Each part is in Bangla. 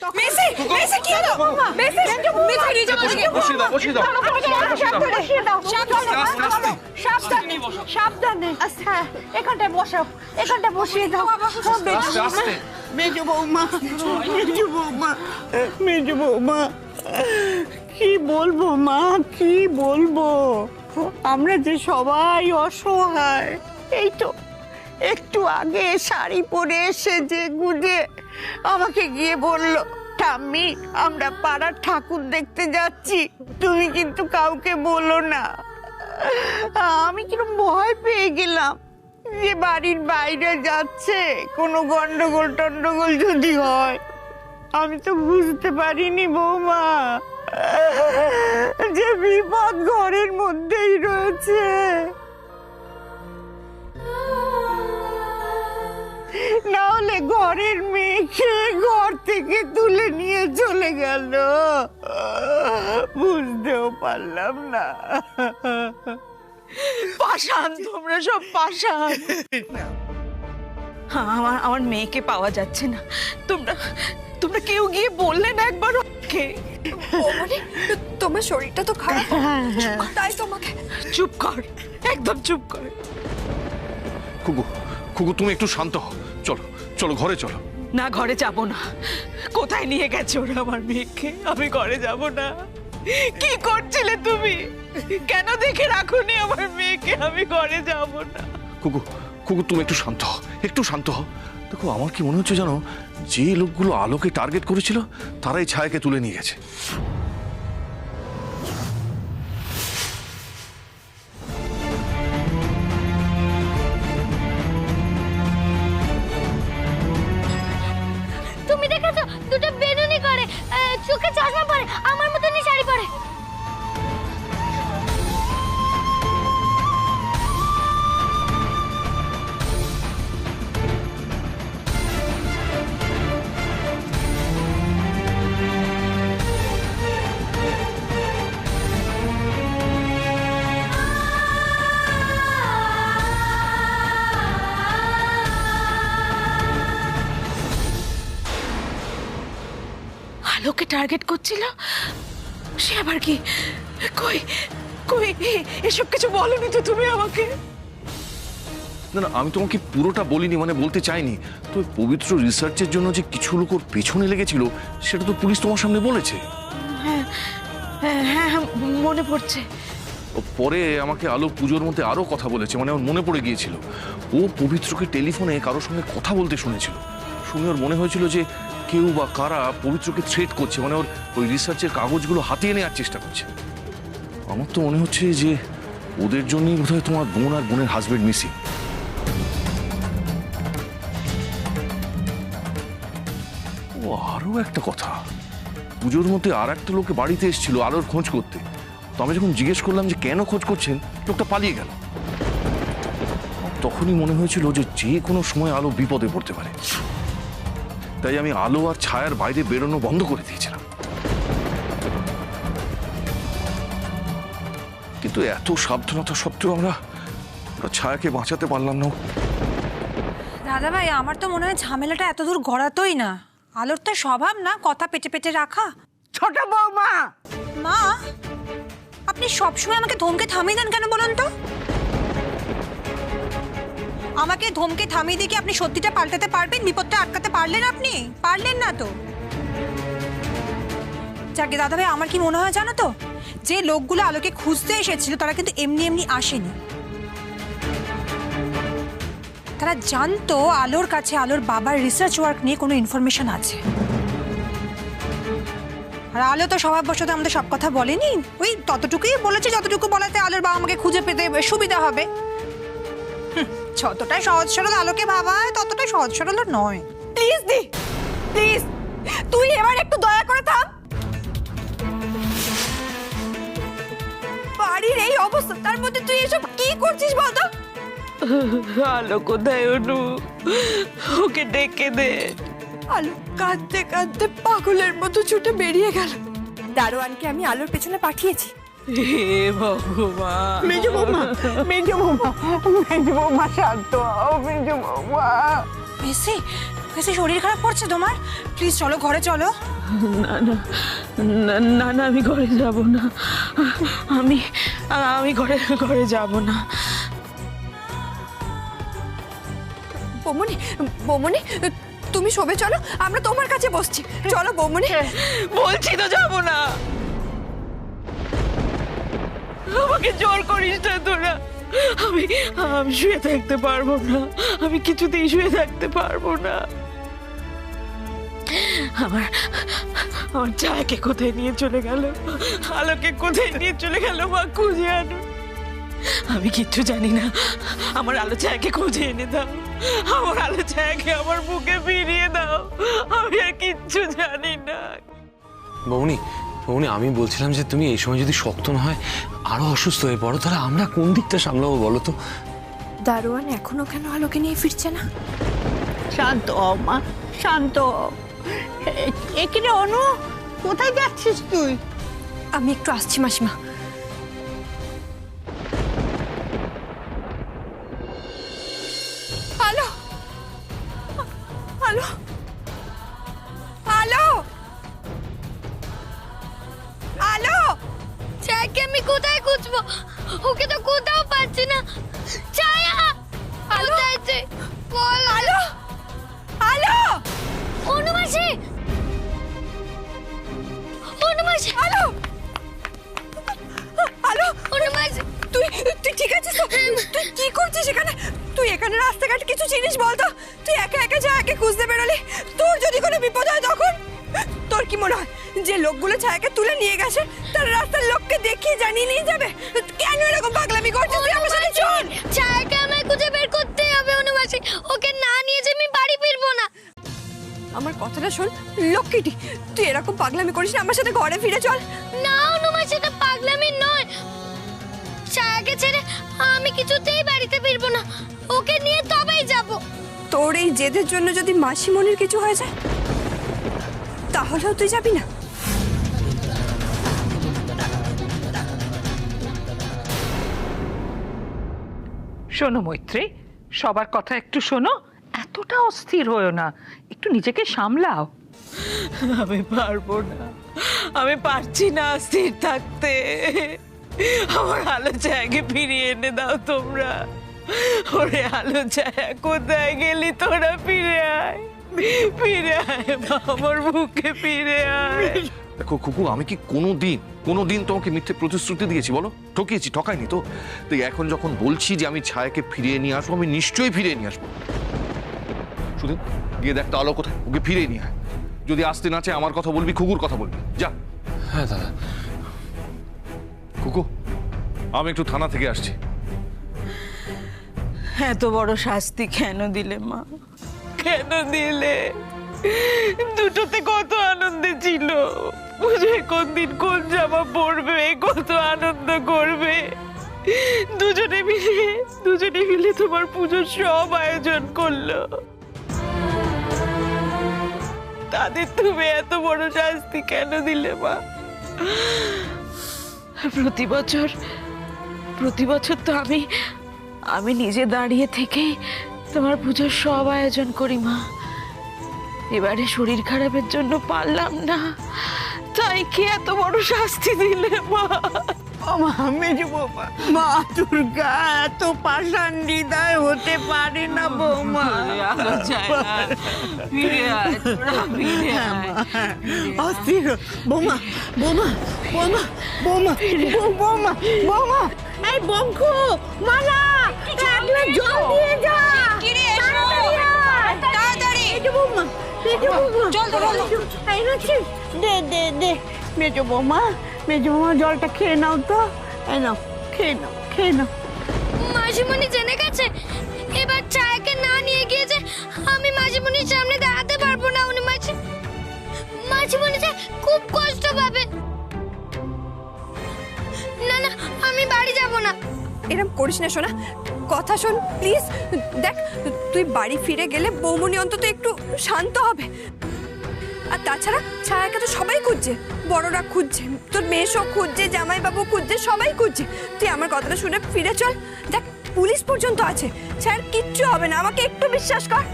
মেসি মেসি কি হলো মেসি মেসি নিয়ে যাও বসিয়ে দাও বসিয়ে দাও সাবধানে আচ্ছা এখানটায় বসো এখানটায় বসিয়ে দাও আস্তে আস্তে মেজো বৌমা মেজো বৌমা কি বলবো মা কি বলবো আমরা যে সবাই অসহায় এই তো একটু আগে শাড়ি পরে এসে যে গুজে আমাকে গিয়ে বললো ঠাম্মি আমরা পাড়ার ঠাকুর দেখতে যাচ্ছি তুমি কিন্তু কাউকে বলো না আমি কিরকম ভয় পেয়ে গেলাম যে বাড়ির বাইরে যাচ্ছে কোনো গন্ডগোল টন্ডগোল যদি হয় আমি তো বুঝতে পারিনি বৌমা যে বিপদ ঘরের মধ্যেই রয়েছে না হলে ঘরের মেয়েকে ঘর থেকে তুলে নিয়ে চলে গেল বুঝতেও পারলাম না পাশান তোমরা সব পাশান আমার মেয়েকে পাওয়া যাচ্ছে না তোমরা তোমরা কেউ গিয়ে বললে না একবার ওকে তোমার শরীরটা তো খারাপ তাই তোমাকে চুপ কর একদম চুপ কর খুকু খুকু তুমি একটু শান্ত হও চলো চলো ঘরে চলো না ঘরে যাব না কোথায় নিয়ে গেছো ওরা আমার মেয়েকে আমি ঘরে যাব না কি করছিলে তুমি কেন দেখে রাখোনি আমার মেয়েকে আমি ঘরে যাব না খুকু খুকু তুমি একটু শান্ত হও একটু শান্ত হও দেখো আমার কি মনে হচ্ছে জানো যে লোকগুলো আলোকে টার্গেট করেছিল তারাই ছায়াকে তুলে নিয়ে গেছে তুমি দেখেছো দুটো বেনুনি করে চোখে চশমা পরে আমার মতনই শাড়ি পরে আলোকে টার্গেট করছিল সে আবার কি কই কই এসব কিছু বলনি তো তুমি আমাকে না না আমি তোমাকে পুরোটা বলিনি মানে বলতে চাইনি তো পবিত্র রিসার্চের জন্য যে কিছু লোক ওর পেছনে লেগেছিল সেটা তো পুলিশ তোমার সামনে বলেছে হ্যাঁ হ্যাঁ হ্যাঁ মনে পড়ছে ও পরে আমাকে আলো পুজোর মধ্যে আরো কথা বলেছে মানে ওর মনে পড়ে গিয়েছিল ও পবিত্রকে টেলিফোনে কারোর সঙ্গে কথা বলতে শুনেছিল শুনে ওর মনে হয়েছিল যে কেউ বা কারা পবিত্রকে থ্রেট করছে মানে ওর ওই রিসার্চের কাগজগুলো হাতিয়ে নেওয়ার চেষ্টা করছে আমার তো মনে হচ্ছে যে ওদের জন্যই বোধহয় তোমার বোন আর বোনের হাজবেন্ড মিসিং ও আরো একটা কথা পুজোর মধ্যে আর একটা লোকে বাড়িতে এসেছিল আলোর খোঁজ করতে তো আমি যখন জিজ্ঞেস করলাম যে কেন খোঁজ করছেন লোকটা পালিয়ে গেল তখনই মনে হয়েছিল যে যে কোনো সময় আলো বিপদে পড়তে পারে তাই আমি আলো আর ছায়ার বাইরে বেরোনো বন্ধ করে দিয়েছিলাম কিন্তু এত সাবধানতা সত্ত্বেও আমরা ছায়াকে বাঁচাতে পারলাম না দাদা ভাই আমার তো মনে হয় ঝামেলাটা এত দূর গড়াতোই না আলোর তো স্বভাব না কথা পেটে পেটে রাখা ছোট বৌমা মা আপনি সবসময় আমাকে ধমকে থামিয়ে দেন কেন বলুন তো আমাকে ধমকে থামিয়ে দিয়ে কি আপনি সত্যিটা পাল্টাতে পারবেন বিপদটা আটকাতে পারলেন আপনি পারলেন না তো যাকে দাদা ভাই আমার কি মনে হয় জানো তো যে লোকগুলো আলোকে খুঁজতে এসেছিল তারা কিন্তু এমনি এমনি আসেনি তারা জানতো আলোর কাছে আলোর বাবার রিসার্চ ওয়ার্ক নিয়ে কোনো ইনফরমেশন আছে আর আলো তো স্বভাববশত আমাদের সব কথা বলেনি ওই ততটুকুই বলেছে যতটুকু বলাতে আলোর বাবা আমাকে খুঁজে পেতে সুবিধা হবে যতটাই সহজ সরল আলোকে ভাবা হয় ততটাই সহজ সরল নয় প্লিজ দি প্লিজ তুই এবার একটু দয়া করে থাম বাড়ির এই অবস্থা তার মধ্যে তুই এসব কি করছিস বলতো আলো কোথায় অনু ওকে ডেকে দে আলো কাঁদতে কাঁদতে পাগলের মতো ছুটে বেরিয়ে গেল দারোয়ানকে আমি আলোর পেছনে পাঠিয়েছি হে ভগবান মেজো বৌমা শান্ত হও মেজো বৌমা মেসি বেশি শরীর খারাপ করছে তোমার? প্লিজ চলো, ঘরে চলো। না না না না না, আমি ঘরে যাব না। আমি আমি ঘরে যাব না। বৌমনি, বৌমনি, তুমি শোবে, চলো আমরা তোমার কাছে বসছি। চলো বৌমনি। বলছি তো যাব না। আমাকে জোর করিস না তোরা। আমি শুয়ে থাকতে পারবো না। আমি কিছুতেই শুয়ে থাকতে পারবো না। আমার ছায়াকে কোথায় নিয়ে চলে গেল, আলোকে কোথায় নিয়ে চলে গেল, মা খুঁজে আনো। আমি কিচ্ছু জানি না। আমার আলো ছায়াকে খুঁজে এনে দাও। আমার আলো ছায়াকে আমার বুকে ফিরিয়ে দাও। আমি আর কিচ্ছু জানি না। বৌনি, বৌনি, আমি বলছিলাম যে তুমি এই সময় যদি শক্ত না হয় আরো অসুস্থ হয়ে পড়ো, তাহলে আমরা কোন দিকটা সামলাবো বলো তো? দারোয়ান এখনো কেন আলোকে নিয়ে ফিরছে না? শান্ত হ মা, শান্ত হ। এখানে অনু, কোথায় যাচ্ছিস তুই? আমি একটু আসছি মাসিমা। আলো, আলো, আলো, আলো। ছায়াকে আমি কোথায় খুঁজবো? ওকে তো কোথাও পাচ্ছি না। ছায়া কোথায় আছে? বল। আলো, আলো, অনুমাসি, অনুমাসি, আলো, আলো। অনুমাসি। তুই তুই ঠিক আছিস তো? তুই কি করছিস এখানে? তুই এখানে রাস্তাঘাট কিছু চিনিস বলতো? তুই একা একা ছায়াকে খুঁজতে বেরোলি, তোর যদি কোনো বিপদ হয় তখন? তোর কি মনে হয় যে লোকগুলো ছায়াকে তুলে নিয়ে গেছে তার রাস্তার লোককে দেখিয়ে জানিয়ে নিয়ে যাবে? কেন এরকম পাগলামি করছিস? তুই আমার সাথে চল। ছায়াকে আমায় খুঁজে বের করতেই হবে অনুমাসি। ওকে না নিয়ে যে আমি বাড়ি ফিরবো না। আমার কথাটা শোন লক্ষ্মীটি, তুই এরকম পাগলামি করিস না, আমার সাথে ঘরে ফিরে চল। না অনুমাসি, এটা পাগলামি নয়। ছায়াকে ছেড়ে আমি কিছুতেই বাড়িতে ফিরবো না। ওকে নিয়ে তবেই যাব। তোর এই জেদের জন্য যদি মাসিমণির কিছু হয়ে যায় তাহলেও তুই যাবি না? শোনো মৈত্রী, সবার কথা একটু শোনো। এতটা অস্থির হয়েও না, একটু নিজেকে সামলাও। আমি পারবো না, আমি পারছি না স্থির থাকতে। আমার আলো ছায়াকে ফিরিয়ে এনে দাও তোমরা। ওরে আলো ছায়া, কোথায় গেলি তোরা? ফিরে আয়, ফিরে আয়, আমার বুকে ফিরে আয়। দেখো কুকু, আমি কি কোনোদিন তোমাকে মিথ্যে প্রতিশ্রুতি দিয়েছি বলো? ঠকিয়েছি? ঠকাইনি তো। তাই এখন যখন বলছি যে আমি ছায়াকে ফিরিয়ে নিয়ে আসবো, আমি নিশ্চয়ই ফিরিয়ে নিয়ে আসবো। শুধু গিয়ে দেখ তো আলো কোথায়, ওকে ফিরিয়ে নিয়ে আয়। যদি আসতে না চায় আমার কথা বলবি, খুকুর কথা বলবি। যা। হ্যাঁ দাদা। কুকু, আমি একটু থানা থেকে আসছি। এত বড় শাস্তি কেন দিলে মা? কেন দিলে? দুটোতে কত আনন্দে ছিল। বুঝে কোন দিন কোন জামা পরবে, কত আনন্দ করবে। দুজনে মিলে তোমার পুজোর সব আয়োজন করলো। তাদের তুমি এত বড় শাস্তি কেন দিলে মা? প্রতি বছর তো আমি নিজে দাঁড়িয়ে থেকেই তোমার পুজোর সব আয়োজন করি মা। এবারে শরীর খারাপের জন্য পারলাম না, তাই কি এত বড় শাস্তি দিলে মা? মা, মেজো বৌমা, মা দুর্গা এত পাষাণ হৃদয় হতে পারে না বৌমা। অস্থির বৌমা, বৌমা, বৌমা, বৌমা, বৌমা, বৌমা, এই বঙ্কু, মালা, একলা জল দিয়ে যা। মেজো বৌমা, মেজো বৌমা, এই নাকি? দে মেজো বৌমা, জলটা খেয়ে নাও তো। এই নাও, খেয়ে নাও। মাসিমণি জেনে গেছে এবার ছায়াকে না নিয়ে গিয়েছে আমি মাসিমণির সামনে দাঁড়াতে পারবো না। অনুমাসি, মাসিমণি যে খুব কষ্ট পাবে। না না, আমি বাড়ি যাব না। এরকম করিস না সোনা, কথা শোন প্লিজ। দেখ, তুই বাড়ি ফিরে গেলে বৌমনি অন্তত একটু শান্ত হবে। আর তাছাড়া ছায়াকে তো সবাই খুঁজছে, বড়রা খুঁজছে, তোর মেয়েসও খুঁজছে, জামাইবাবু খুঁজছে, সবাই খুঁজছে। তুই আমার কথাটা শুনে ফিরে চল। দেখ, পুলিশ পর্যন্ত আছে, ছায়ার কিচ্ছু হবে না, আমাকে একটু বিশ্বাস কর।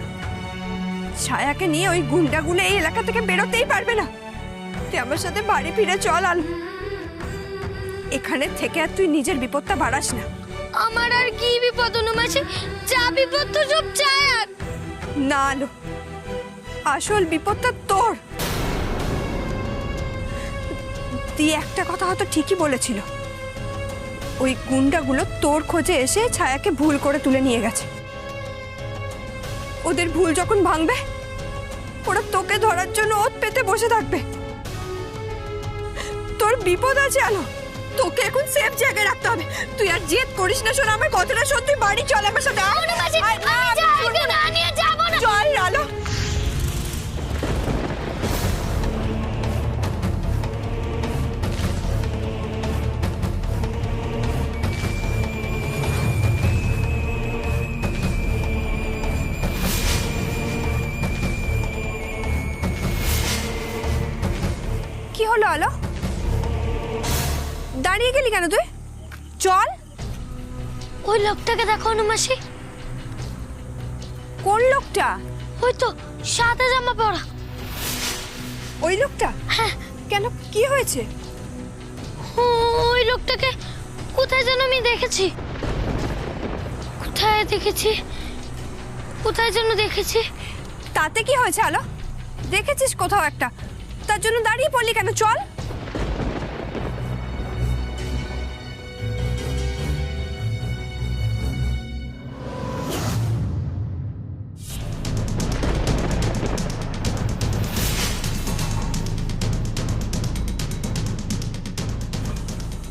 ছায়াকে নিয়ে ওই গুন্ডাগুলো এই এলাকা থেকে বেরোতেই পারবে না। তুই আমার সাথে বাড়ি ফিরে চল আলো। এখানে থেকে আর তুই নিজের বিপদটা বাড়াস না। আমার আর কি বিপদ অনুমাসি, যা বিপদ তো সব ছায়ার। না আলো, আসল বিপদটা তোর। তুই একটা কথা হয়তো ঠিকই বলেছিল, ওই গুন্ডাগুলো তোর খোঁজে এসে ছায়াকে ভুল করে তুলে নিয়ে গেছে। ওদের ভুল যখন ভাঙবে, ওরা তোকে ধরার জন্য ওত পেতে বসে থাকবে। তোর বিপদ আছে আলো, তোকে এখন সেফ জায়গায় রাখতে হবে। তুই আর জেদ করিস না, শোন আমার কথাটা শোন। তুই বাড়ি চল আমার সাথে। অনুমাসি, আমি ছায়াকে না নিয়ে যাব না। চল আলো। কি হলো আলো? দাঁড়িয়ে গেলি কেন তুই? চল। ওই লোকটাকে দেখো অনুমাসি। কোন লোকটা? ওই তো সাদা জামা পরা। ওই লোকটা? হ্যাঁ। কেন, কি হয়েছে? ওই লোকটাকে কোথায় যেন আমি দেখেছি। কোথায় দেখেছি, কোথায় যেন দেখেছি। তাতে কি হয়েছে আলো? দেখেছিস কোথাও একটা, তার জন্য দাঁড়িয়ে পড়লি কেন? চল।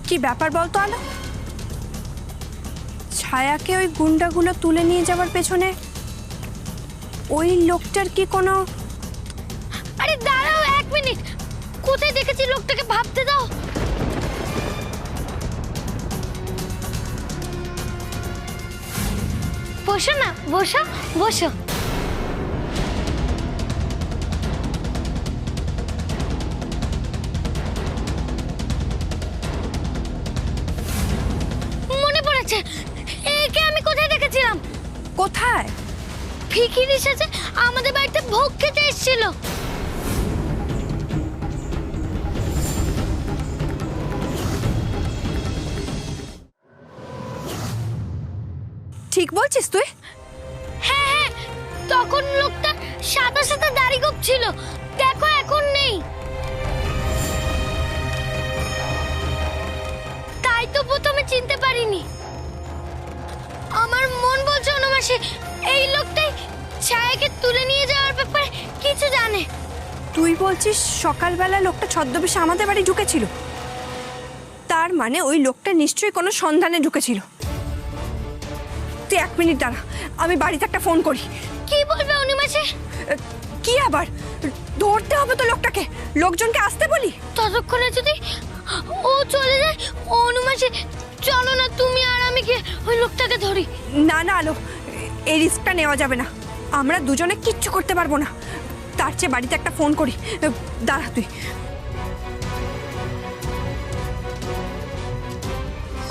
কি ব্যাপার বলতো আলো? ছায়াকে ওই গুন্ডাগুলো তুলে নিয়ে যাওয়ার পেছনে ওই লোকটার কি কোনো... আরে দাঁড়াও এক মিনিট, কোথায় দেখেছি লোকটাকে ভাবতে দাও। বসো না, বসো বসো। মনে পড়েছে, একে আমি কোথায় দেখেছিলাম। কোথায়? ফিকির সাথে আমাদের বাড়িতে ভোগ খেতে এসেছিল। ঠিক বলছিস তুই? হ্যাঁ হ্যাঁ, তখন লোকটা সাদা সাদা দাড়ি গোঁফ ছিল, দেখো এখন নেই। তাই তো প্রথমে চিনতে পারিনি। আমার মন বলছে অনুমাসি, এই লোকটাই ছায়াকে তুলে নিয়ে যাওয়ার ব্যাপারে কিছু জানে। তুই বলছিস সকালবেলা লোকটা ছদ্মবেশে আমাদের বাড়ি ঢুকেছিল? তার মানে ওই লোকটা নিশ্চয়ই কোনো সন্ধানে ঢুকেছিল। তুই এক মিনিট দাঁড়া, আমি বাড়িতে একটা ফোন করি। কি বলবে অনুমাসি? কি আবার? ধরতে হবে তো লোকটাকে, লোকজনকে আসতে বলি। ততক্ষণে যদি ও চলে যায়, অনুমাসি চলো না তুমি আর আমি গিয়ে ওই লোকটাকে ধরি। না না আলো, এই রিস্কটা নেওয়া যাবে না। আমরা দুজনে কিচ্ছু করতে পারবো না। তার চেয়ে বাড়িতে একটা ফোন করি। দাঁড়া তুই।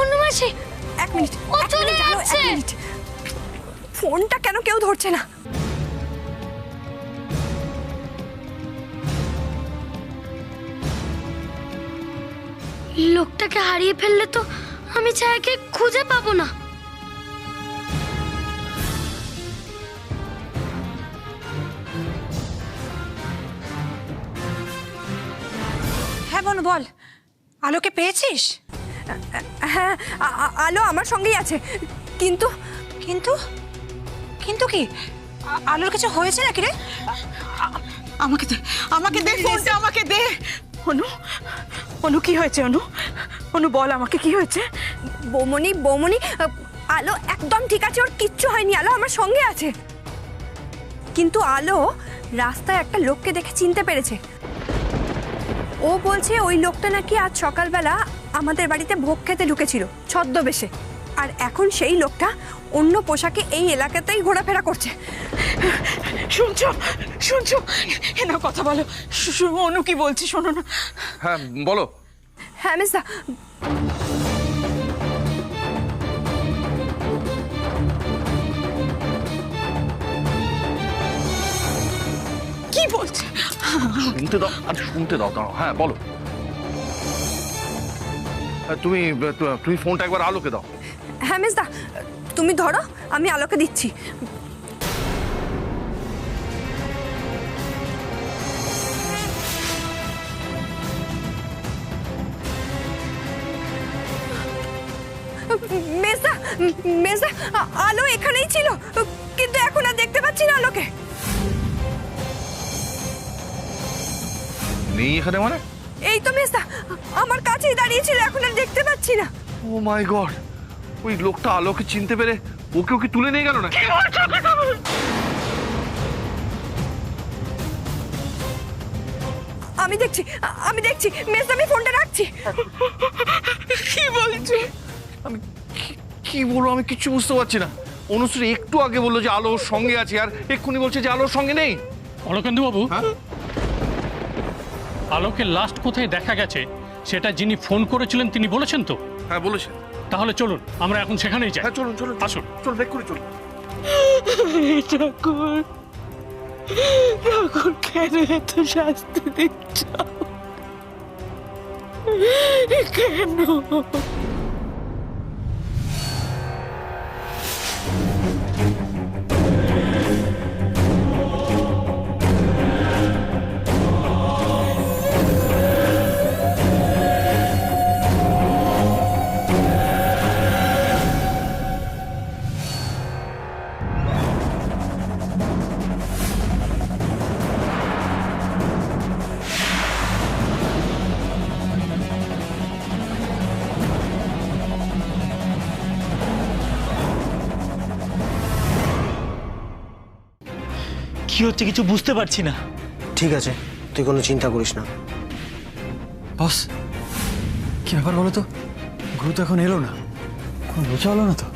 অনুমাসি এক মিনিট, ও এক চলে মিনিট, আলো, এক যাচ্ছে। মিনিট। ফোনটা কেন কেউ ধরছে না? লোকটাকে হারিয়ে ফেললে তো আমি ছায়াকে খুঁজে পাবো না। হ্যাঁ বনু বল, আলোকে পেয়েছিস? হ্যাঁ, আলো আমার সঙ্গেই আছে। কিন্তু কিন্তু কিন্তু কি আলোর কিছু হয়েছে নাকি রে? আমাকে দে, আমাকে দে ফোনটা, আমাকে দে। অনু, অনু কি হয়েছে? অনু, অনু বল আমাকে কি হয়েছে? বৌমনি, বৌমনি, আলো একদম ঠিক আছে, ওর কিচ্ছু হয়নি। আলো আমার সঙ্গে আছে। কিন্তু আলো রাস্তায় একটা লোককে দেখে চিনতে পেরেছে। ও বলছে ওই লোকটা নাকি আজ সকালবেলা আমাদের বাড়িতে ভোগ খেতে ঢুকেছিল ছদ্মবেশে, আর এখন সেই লোকটা অন্য পোশাকে এই এলাকাতেই ঘোরাফেরা করছে। শুনছো, শুনছো? এনা কথা বলো। অনু কি বলছি শোনো না। হ্যাঁ বলো। হ্যাঁ মিসদা, বলছে? শুনতে দাও, আরে শুনতে দাও, দাঁড়াও। হ্যাঁ বলো। তুমি তুমি ফোনটা একবার আলোকে দাও। হ্যাঁ মেজদা, তুমি ধরো, আমি আলোকে দিচ্ছি। মেজদা, মেজদা, আলো এখানেই ছিল, কিন্তু এখন আর দেখতে পাচ্ছি না আলোকে। নেই এখানে মানে? এই তো মেজদা, আমার কাছেই দাঁড়িয়ে ছিল, এখন আর দেখতে পাচ্ছি না। ও মাই গড, ওই লোকটা আলোকে চিনতে পেরে ওকে ওকে তুলে নিয়ে গেল না? আমি দেখছি, আমি দেখছি মেজদা, আমি ফোনটা রাখছি। কি বলছো? আমি কি বলবো, আমি কিচ্ছু বুঝতে পারছি না। অনুশ্রী একটু আগে বললো যে আলো ওর সঙ্গে আছে, আর এক্ষুনি বলছে যে আলোর সঙ্গে নেই। অলকেন্দু বাবু, হ্যাঁ আলোকে লাস্ট কোথায় দেখা গেছে সেটা যিনি ফোন করেছিলেন তিনি বলেছেন তো? হ্যাঁ বলেছে। তাহলে চলুন আমরা এখন সেখানেই যাই। হ্যাঁ চলুন চলুন আসুন। চলুন, এক্ষুনি চলুন। ঠাকুর, ঠাকুর কেন এত শাস্তি দিচ্ছ? কেন? কি হচ্ছে কিছু বুঝতে পারছি না। ঠিক আছে, তুই কোনো চিন্তা করিস না। বস, কি ব্যাপার বলো তো? গুরু তো এখন এলো না, কোনো বোঝা হলো না তো।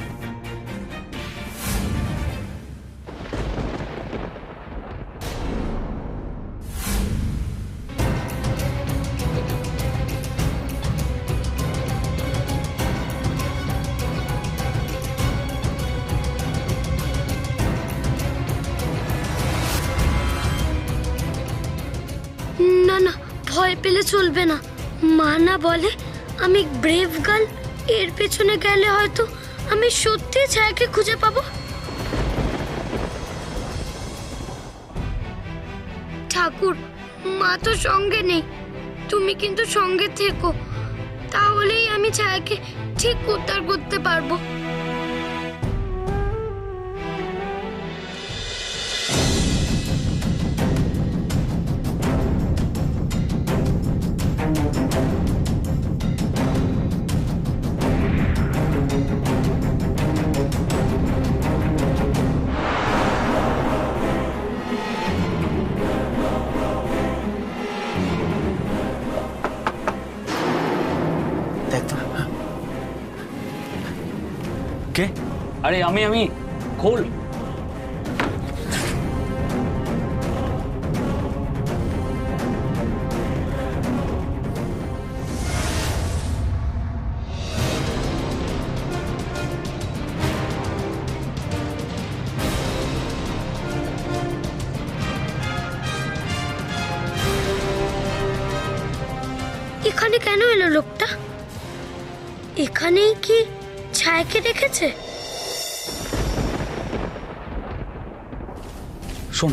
না না, ভয় পেলে চলবে না। মা না বলে আমি ব্রেভ গার্ল, এর পেছনে গেলে হয়তো আমি সত্যি ছায়াকে খুঁজে পাবো। ঠাকুর, মা তো সঙ্গে নেই, তুমি কিন্তু সঙ্গে থেকো, তাহলেই আমি ছায়াকে ঠিক উদ্ধার করতে পারবো। দেখ তো। কে? আরে আমি খোল। এখানে কেন এলো লোকটা? এখানেই কি ছায়াকে রেখেছে? শোন,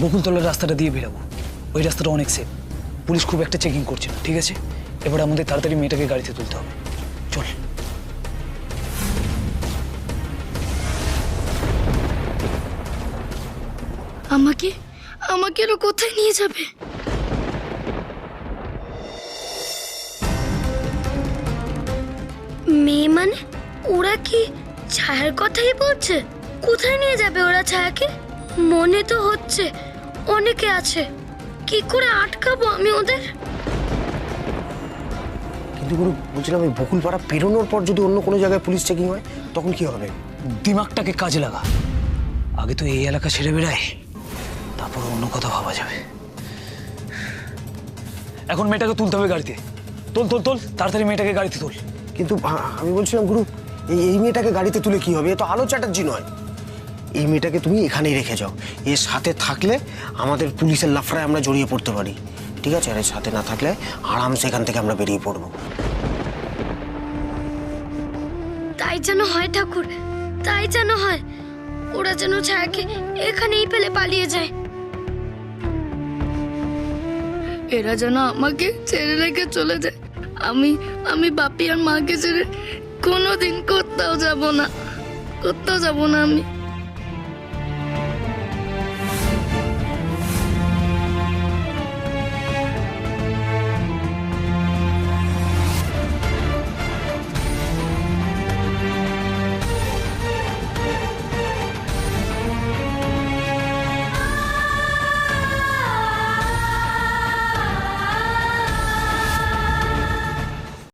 বকুলতলার রাস্তাটা দিয়ে বেরাবো, ওই রাস্তাটা অনেক সেফ, পুলিশ খুব একটা চেকিং করছে না, ঠিক আছে? এবার আমাদের তাড়াতাড়ি মেয়েটাকে গাড়িতে তুলতে হবে, চল। আমাকে আমাকে ওরা কোথায় নিয়ে যাবে? মেয়ে মানে ওরা কি ছায়ার কথাই বলছে? কোথায় নিয়ে যাবে ওরা ছায়াকে? মনে তো হচ্ছে অনেকে আছে, কি করে আটকাবো আমি ওদের? কিন্তু গুরু, বলছিলাম ওই বকুলপাড়া পেরোনোর পর যদি অন্য কোনো জায়গায় পুলিশ চেকিং হয় তখন কি হবে? দিমাগটাকে কাজে লাগা, আগে তো এই এলাকা ছেড়ে বেড়ায়, তারপর অন্য কথা ভাবা যাবে। এখন মেয়েটাকে তুলতে হবে গাড়িতে, তোল তোল তোল, তাড়াতাড়ি মেয়েটাকে গাড়িতে তোল। কিন্তু আমি বলছিলাম গুরু, এই মেয়েটাকে গাড়িতে তুলে কি হবে? এ তো আলো চ্যাটার্জি নয়। এই মেয়েটাকে তুমি এখানেই রেখে যাও। এর সাথে থাকলে আমাদের পুলিশের লাফড়ায় আমরা জড়িয়ে পড়তে পারি, ঠিক আছে? আর এর সাথে না থাকলে আরামসে এখান থেকে আমরা বেরিয়ে পড়বো। তাই যেন হয় ঠাকুর, তাই যেন হয়। ওরা যেন ছায়াকে এখানেই ফেলে পালিয়ে যায়। এরা যেন আমাকে ছেড়ে রেখে চলে যায়। আমি বাপি আর মাকে ছেড়ে কোনোদিন কোথাও যাব না, কোথাও যাব না আমি।